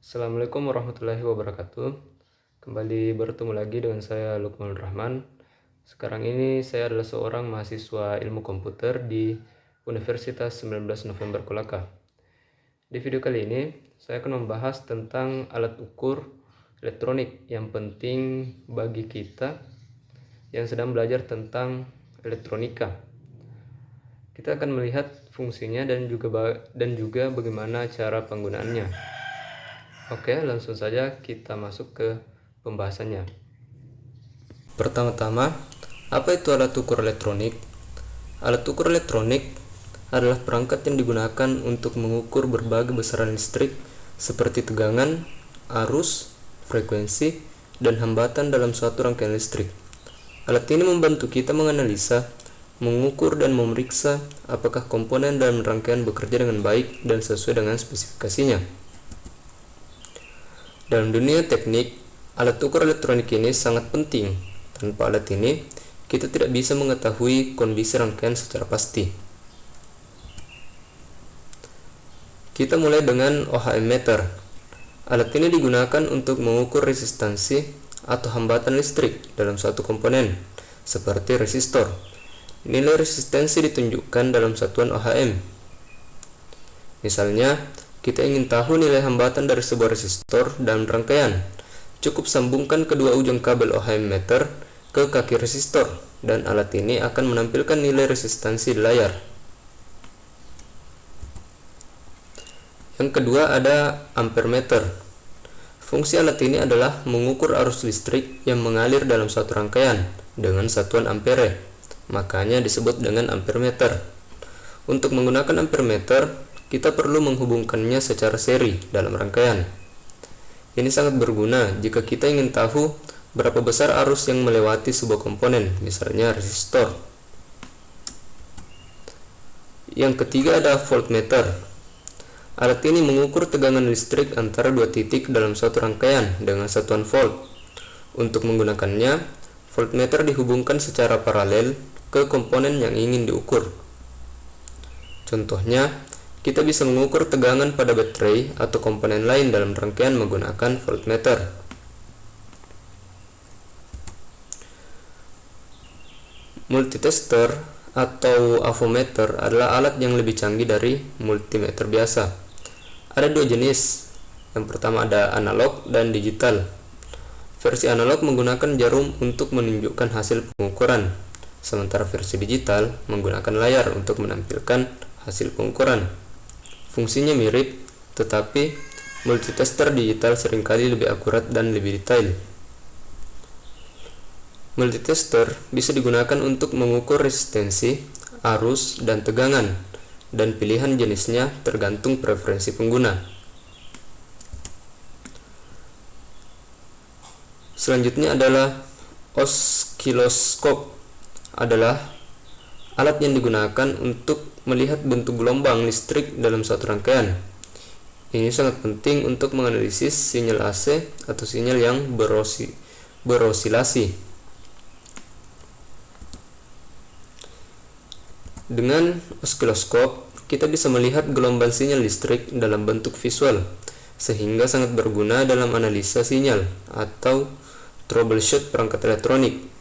Assalamualaikum warahmatullahi wabarakatuh. Kembali bertemu lagi dengan saya Lukmanul Rahman. Sekarang ini saya adalah seorang mahasiswa ilmu komputer di Universitas 19 November Kolaka. Di video kali ini saya akan membahas tentang alat ukur elektronik yang penting bagi kita yang sedang belajar tentang elektronika. Kita akan melihat fungsinya dan juga bagaimana cara penggunaannya. Oke, langsung saja kita masuk ke pembahasannya. Pertama-tama, apa itu alat ukur elektronik? Alat ukur elektronik adalah perangkat yang digunakan untuk mengukur berbagai besaran listrik seperti tegangan, arus, frekuensi, dan hambatan dalam suatu rangkaian listrik. Alat ini membantu kita menganalisa, mengukur, dan memeriksa apakah komponen dalam rangkaian bekerja dengan baik dan sesuai dengan spesifikasinya. Dalam dunia teknik, alat ukur elektronik ini sangat penting. Tanpa alat ini, kita tidak bisa mengetahui kondisi rangkaian secara pasti. Kita mulai dengan OHM meter. Alat ini digunakan untuk mengukur resistansi atau hambatan listrik dalam suatu komponen, seperti resistor. Nilai resistansi ditunjukkan dalam satuan OHM. Misalnya, kita ingin tahu nilai hambatan dari sebuah resistor dalam rangkaian. Cukup sambungkan kedua ujung kabel OHM meter ke kaki resistor, dan alat ini akan menampilkan nilai resistansi di layar. Yang kedua ada ampere meter. Fungsi alat ini adalah mengukur arus listrik yang mengalir dalam suatu rangkaian dengan satuan ampere. Makanya disebut dengan ampere meter. Untuk menggunakan ampere meter, kita perlu menghubungkannya secara seri dalam rangkaian. Ini sangat berguna jika kita ingin tahu berapa besar arus yang melewati sebuah komponen, misalnya resistor. Yang ketiga ada voltmeter. Alat ini mengukur tegangan listrik antara dua titik dalam suatu rangkaian dengan satuan volt. Untuk menggunakannya, voltmeter dihubungkan secara paralel ke komponen yang ingin diukur. Contohnya, kita bisa mengukur tegangan pada baterai atau komponen lain dalam rangkaian menggunakan voltmeter. Multitester atau avometer adalah alat yang lebih canggih dari multimeter biasa. Ada dua jenis. Yang pertama ada analog dan digital. Versi analog menggunakan jarum untuk menunjukkan hasil pengukuran, sementara versi digital menggunakan layar untuk menampilkan hasil pengukuran. Fungsinya mirip, tetapi multitester digital seringkali lebih akurat dan lebih detail. Multitester bisa digunakan untuk mengukur resistensi, arus, dan tegangan, dan pilihan jenisnya tergantung preferensi pengguna. Selanjutnya adalah oskiloskop. Adalah alat yang digunakan untuk melihat bentuk gelombang listrik dalam suatu rangkaian. Ini sangat penting untuk menganalisis sinyal AC atau sinyal yang berosilasi. Dengan oskiloskop, kita bisa melihat gelombang sinyal listrik dalam bentuk visual, sehingga sangat berguna dalam analisa sinyal atau troubleshoot perangkat elektronik.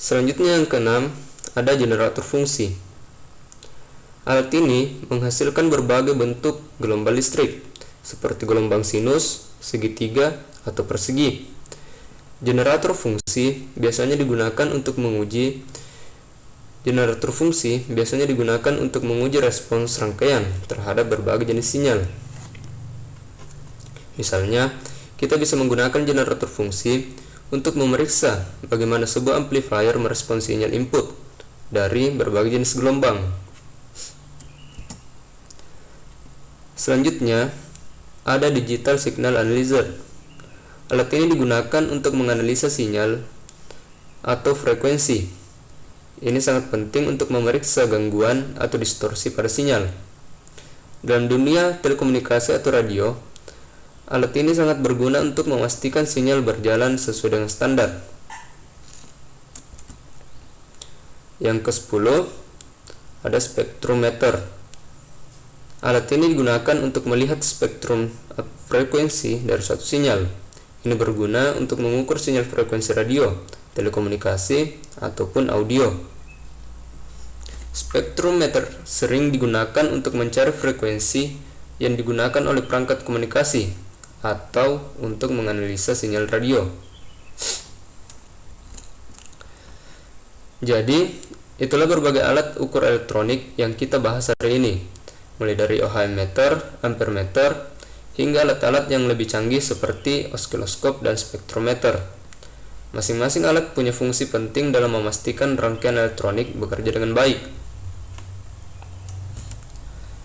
Selanjutnya yang keenam, ada generator fungsi. Alat ini menghasilkan berbagai bentuk gelombang listrik, seperti gelombang sinus, segitiga, atau persegi. Generator fungsi biasanya digunakan untuk menguji respons rangkaian terhadap berbagai jenis sinyal. Misalnya, kita bisa menggunakan generator fungsi untuk memeriksa bagaimana sebuah amplifier merespons sinyal input dari berbagai jenis gelombang. Selanjutnya, ada digital signal analyzer. Alat ini digunakan untuk menganalisa sinyal atau frekuensi. Ini sangat penting untuk memeriksa gangguan atau distorsi pada sinyal. Dalam dunia telekomunikasi atau radio, alat ini sangat berguna untuk memastikan sinyal berjalan sesuai dengan standar. Yang ke-10 ada spektrometer. Alat ini digunakan untuk melihat spektrum frekuensi dari suatu sinyal. Ini berguna untuk mengukur sinyal frekuensi radio, telekomunikasi, ataupun audio. Spektrometer sering digunakan untuk mencari frekuensi yang digunakan oleh perangkat komunikasi atau untuk menganalisa sinyal radio. Jadi, itulah berbagai alat ukur elektronik yang kita bahas hari ini, mulai dari ohm meter, ampere meter, hingga alat-alat yang lebih canggih seperti osiloskop dan spektrometer. Masing-masing alat punya fungsi penting dalam memastikan rangkaian elektronik bekerja dengan baik.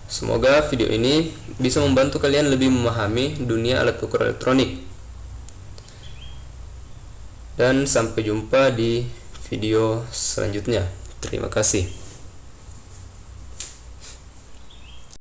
Semoga video ini bisa membantu kalian lebih memahami dunia alat ukur elektronik. Dan sampai jumpa di video selanjutnya. Terima kasih.